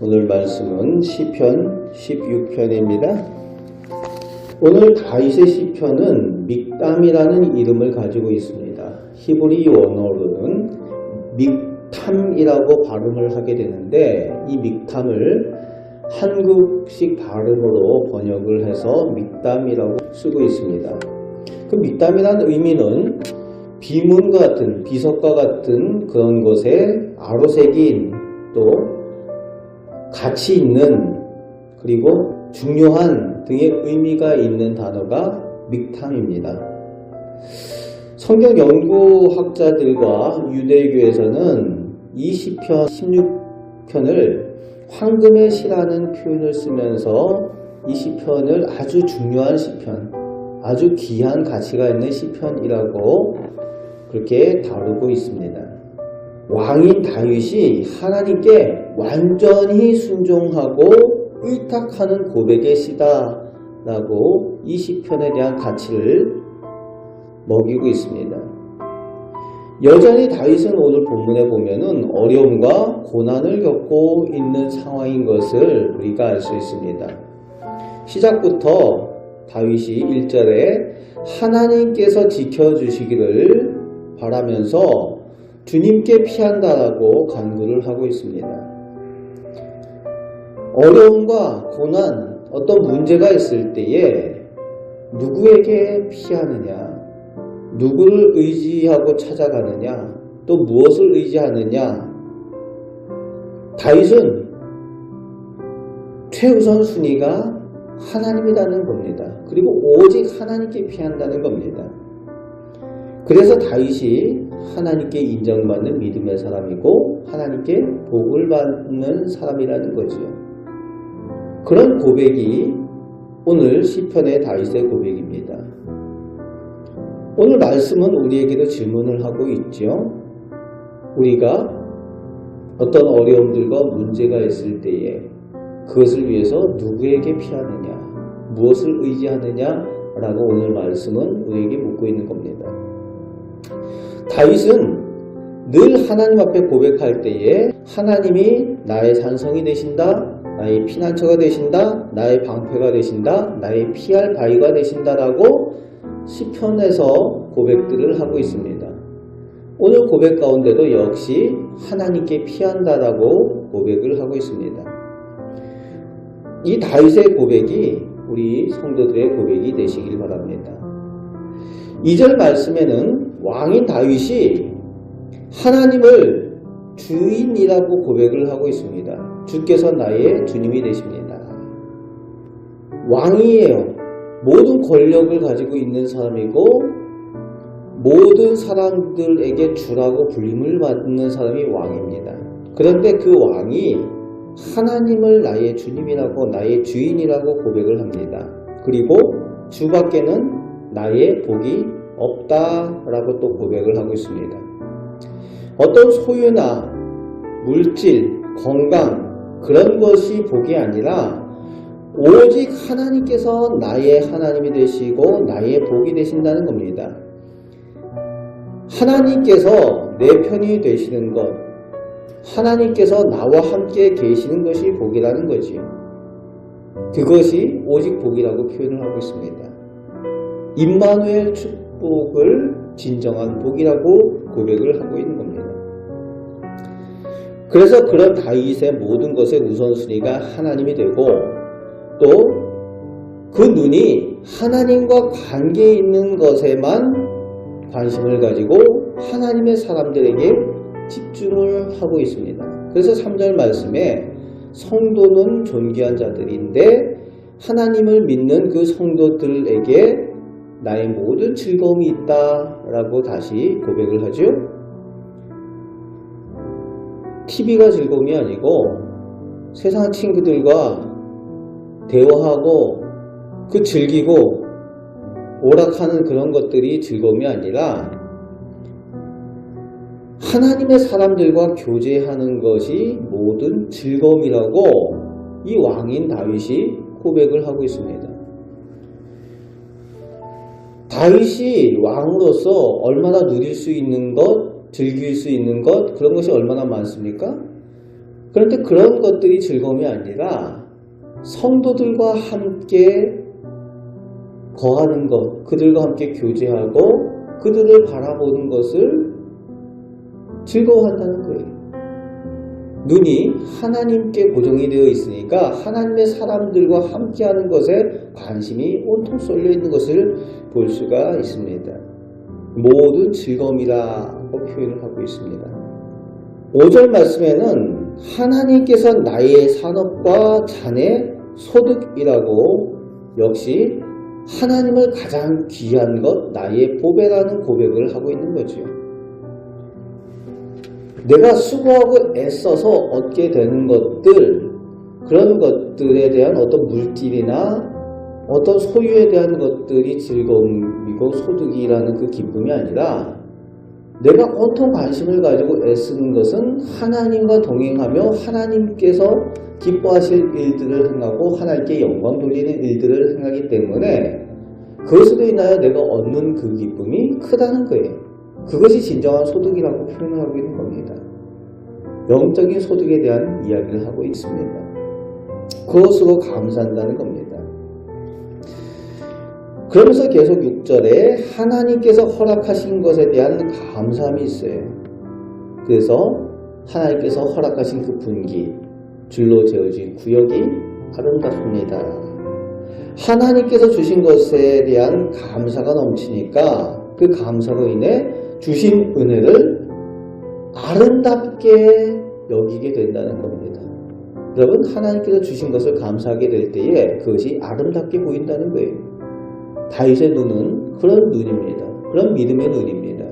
오늘 말씀은 시편 16편입니다. 오늘 다윗의 시편은 믹담이라는 이름을 가지고 있습니다. 히브리 원어로는 믹탐이라고 발음을 하게 되는데 이 믹탐을 한국식 발음으로 번역을 해서 믹담이라고 쓰고 있습니다. 그 믹담이라는 의미는 비문과 같은 비석과 같은 그런 것에 아로새긴 또 가치 있는 그리고 중요한 등의 의미가 있는 단어가 믹탐입니다. 성경 연구학자들과 유대교에서는 이 시편 16편을 황금의 시라는 표현을 쓰면서 이 시편을 아주 중요한 시편, 아주 귀한 가치가 있는 시편이라고 그렇게 다루고 있습니다. 왕인 다윗이 하나님께 완전히 순종하고 의탁하는 고백의 시다라고 이 시편에 대한 가치를 먹이고 있습니다. 여전히 다윗은 오늘 본문에 보면은 어려움과 고난을 겪고 있는 상황인 것을 우리가 알 수 있습니다. 시작부터 다윗이 1절에 하나님께서 지켜주시기를 바라면서 주님께 피한다라고 간구를 하고 있습니다. 어려움과 고난, 어떤 문제가 있을 때에 누구에게 피하느냐, 누구를 의지하고 찾아가느냐, 또 무엇을 의지하느냐. 다윗은 최우선 순위가 하나님이라는 겁니다. 그리고 오직 하나님께 피한다는 겁니다. 그래서 다윗이 하나님께 인정받는 믿음의 사람이고 하나님께 복을 받는 사람이라는 거죠. 그런 고백이 오늘 시편의 다윗의 고백입니다. 오늘 말씀은 우리에게도 질문을 하고 있죠. 우리가 어떤 어려움들과 문제가 있을 때에 그것을 위해서 누구에게 피하느냐, 무엇을 의지하느냐라고 오늘 말씀은 우리에게 묻고 있는 겁니다. 다윗은 늘 하나님 앞에 고백할 때에 하나님이 나의 산성이 되신다, 나의 피난처가 되신다, 나의 방패가 되신다, 나의 피할 바위가 되신다라고 시편에서 고백들을 하고 있습니다. 오늘 고백 가운데도 역시 하나님께 피한다라고 고백을 하고 있습니다. 이 다윗의 고백이 우리 성도들의 고백이 되시길 바랍니다. 2절 말씀에는 왕인 다윗이 하나님을 주인이라고 고백을 하고 있습니다. 주께서 나의 주님이 되십니다. 왕이에요. 모든 권력을 가지고 있는 사람이고 모든 사람들에게 주라고 불림을 받는 사람이 왕입니다. 그런데 그 왕이 하나님을 나의 주님이라고 나의 주인이라고 고백을 합니다. 그리고 주밖에는 나의 복이 없다라고 또 고백을 하고 있습니다. 어떤 소유나 물질, 건강 그런 것이 복이 아니라 오직 하나님께서 나의 하나님이 되시고 나의 복이 되신다는 겁니다. 하나님께서 내 편이 되시는 것, 하나님께서 나와 함께 계시는 것이 복이라는 거지요. 그것이 오직 복이라고 표현을 하고 있습니다. 임마누엘 축복을 진정한 복이라고 고백을 하고 있는 겁니다. 그래서 그런 다윗의 모든 것의 우선순위가 하나님이 되고 또 그 눈이 하나님과 관계 있는 것에만 관심을 가지고 하나님의 사람들에게 집중을 하고 있습니다. 그래서 3절 말씀에 성도는 존귀한 자들인데 하나님을 믿는 그 성도들에게 나의 모든 즐거움이 있다라고 다시 고백을 하죠. TV가 즐거움이 아니고 세상 친구들과 대화하고 그 즐기고 오락하는 그런 것들이 즐거움이 아니라 하나님의 사람들과 교제하는 것이 모든 즐거움이라고 이 왕인 다윗이 고백을 하고 있습니다. 다윗이 왕으로서 얼마나 누릴 수 있는 것, 즐길 수 있는 것, 그런 것이 얼마나 많습니까? 그런데 그런 것들이 즐거움이 아니라 성도들과 함께 거하는 것, 그들과 함께 교제하고 그들을 바라보는 것을 즐거워한다는 거예요. 눈이 하나님께 고정이 되어 있으니까 하나님의 사람들과 함께하는 것에 관심이 온통 쏠려 있는 것을 볼 수가 있습니다. 모든 즐거움이라고 표현을 하고 있습니다. 5절 말씀에는 하나님께서 나의 산업과 자네 소득이라고 역시 하나님을 가장 귀한 것, 나의 보배라는 고백을 하고 있는 거죠. 내가 수고하고 애써서 얻게 되는 것들, 그런 것들에 대한 어떤 물질이나 어떤 소유에 대한 것들이 즐거움이고 소득이라는 그 기쁨이 아니라 내가 온통 관심을 가지고 애쓰는 것은 하나님과 동행하며 하나님께서 기뻐하실 일들을 행하고 하나님께 영광 돌리는 일들을 행하기 때문에 그것으로 인하여 내가 얻는 그 기쁨이 크다는 거예요. 그것이 진정한 소득이라고 표현을 하고 있는 겁니다. 영적인 소득에 대한 이야기를 하고 있습니다. 그것으로 감사한다는 겁니다. 그러면서 계속 6절에 하나님께서 허락하신 것에 대한 감사함이 있어요. 그래서 하나님께서 허락하신 그 분기, 줄로 재어진 구역이 아름답습니다. 하나님께서 주신 것에 대한 감사가 넘치니까 그 감사로 인해 주신 은혜를 아름답게 여기게 된다는 겁니다. 여러분, 하나님께서 주신 것을 감사하게 될 때에 그것이 아름답게 보인다는 거예요. 다윗의 눈은 그런 눈입니다. 그런 믿음의 눈입니다.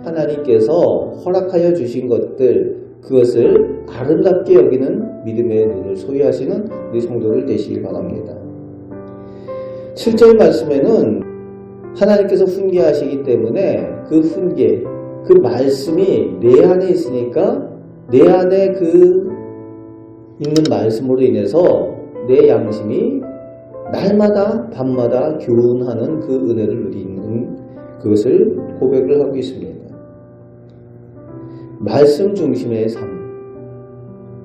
하나님께서 허락하여 주신 것들, 그것을 아름답게 여기는 믿음의 눈을 소유하시는 우리 성도들 되시길 바랍니다. 7절 말씀에는 하나님께서 훈계하시기 때문에 그 훈계, 그 말씀이 내 안에 있으니까 내 안에 그 있는 말씀으로 인해서 내 양심이 날마다 밤마다 교훈하는 그 은혜를 누리는 그것을 고백을 하고 있습니다. 말씀 중심의 삶,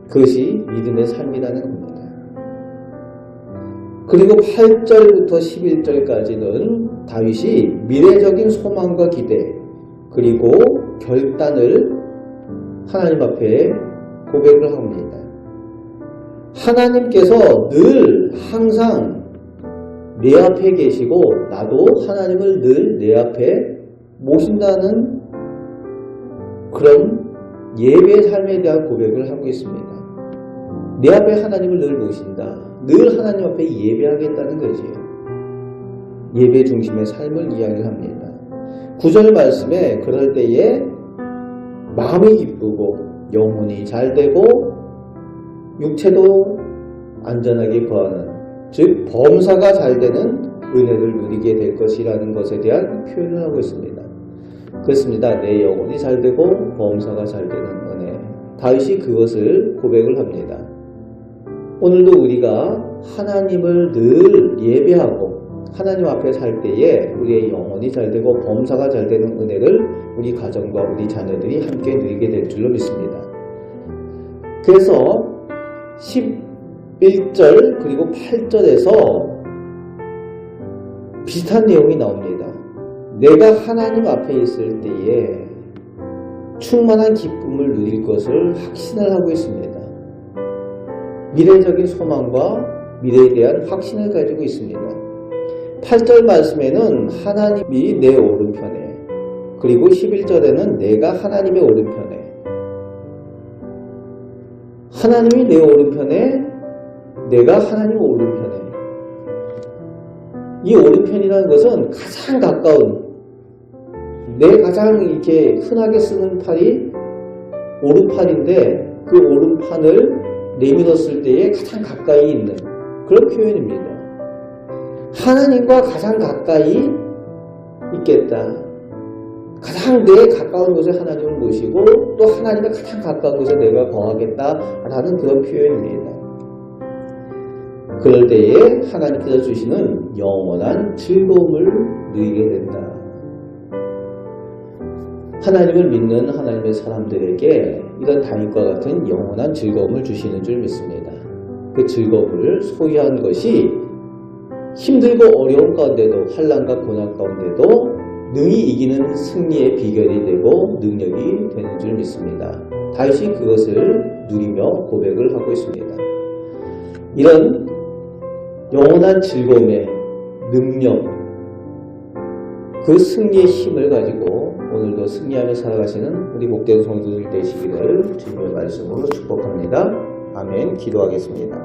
그것이 믿음의 삶이라는 겁니다. 그리고 8절부터 11절까지는 다윗이 미래적인 소망과 기대 그리고 결단을 하나님 앞에 고백을 합니다. 하나님께서 늘 항상 내 앞에 계시고 나도 하나님을 늘 내 앞에 모신다는 그런 예배의 삶에 대한 고백을 하고 있습니다. 내 앞에 하나님을 늘 모신다. 늘 하나님 앞에 예배하겠다는 거지요. 예배 중심의 삶을 이야기를 합니다. 9절 말씀에 그럴 때에 마음이 기쁘고 영혼이 잘되고 육체도 안전하게 거하는, 즉 범사가 잘되는 은혜를 누리게 될 것이라는 것에 대한 표현을 하고 있습니다. 그렇습니다. 내 영혼이 잘되고 범사가 잘되는 은혜, 다윗이 그것을 고백을 합니다. 오늘도 우리가 하나님을 늘 예배하고 하나님 앞에 살 때에 우리의 영혼이 잘되고 범사가 잘되는 은혜를 우리 가정과 우리 자녀들이 함께 누리게 될 줄로 믿습니다. 그래서 11절 그리고 8절에서 비슷한 내용이 나옵니다. 내가 하나님 앞에 있을 때에 충만한 기쁨을 누릴 것을 확신을 하고 있습니다. 미래적인 소망과 미래에 대한 확신을 가지고 있습니다. 8절 말씀에는 하나님이 내 오른편에, 그리고 11절에는 내가 하나님의 오른편에, 하나님이 내 오른편에, 내가 하나님 오른편에. 이 오른편이라는 것은 가장 가까운, 내 가장 이렇게 흔하게 쓰는 팔이 오른팔인데 그 오른팔을 내밀었을 때에 가장 가까이 있는 그런 표현입니다. 하나님과 가장 가까이 있겠다. 가장 내 가까운 곳에 하나님을 모시고 또 하나님의 가장 가까운 곳에 내가 거하겠다라는 그런 표현입니다. 그럴 때에 하나님께서 주시는 영원한 즐거움을 누리게 된다. 하나님을 믿는 하나님의 사람들에게 이런 다윗과 같은 영원한 즐거움을 주시는 줄 믿습니다. 그 즐거움을 소유한 것이 힘들고 어려운 가운데도, 환난과 고난 가운데도 능히 이기는 승리의 비결이 되고 능력이 되는 줄 믿습니다. 다윗이 그것을 누리며 고백을 하고 있습니다. 이런 영원한 즐거움의 능력, 그 승리의 힘을 가지고 오늘도 승리하며 살아가시는 우리 복된 성도들 되시기를 주님의 말씀으로 축복합니다. 아멘. 기도하겠습니다.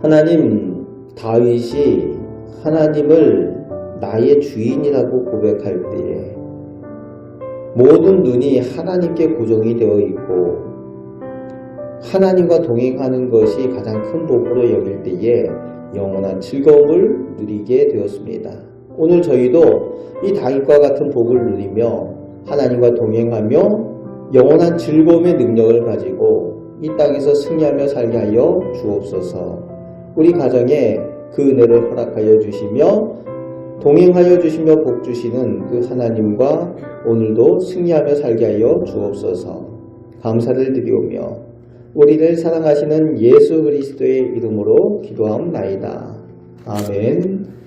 하나님, 다윗이 하나님을 나의 주인이라고 고백할 때에 모든 눈이 하나님께 고정이 되어 있고 하나님과 동행하는 것이 가장 큰 복으로 여길 때에 영원한 즐거움을 누리게 되었습니다. 오늘 저희도 이 다윗과 같은 복을 누리며 하나님과 동행하며 영원한 즐거움의 능력을 가지고 이 땅에서 승리하며 살게 하여 주옵소서. 우리 가정에 그 은혜를 허락하여 주시며 동행하여 주시며 복 주시는 그 하나님과 오늘도 승리하며 살게 하여 주옵소서. 감사를 드리오며 우리를 사랑하시는 예수 그리스도의 이름으로 기도하옵나이다. 아멘.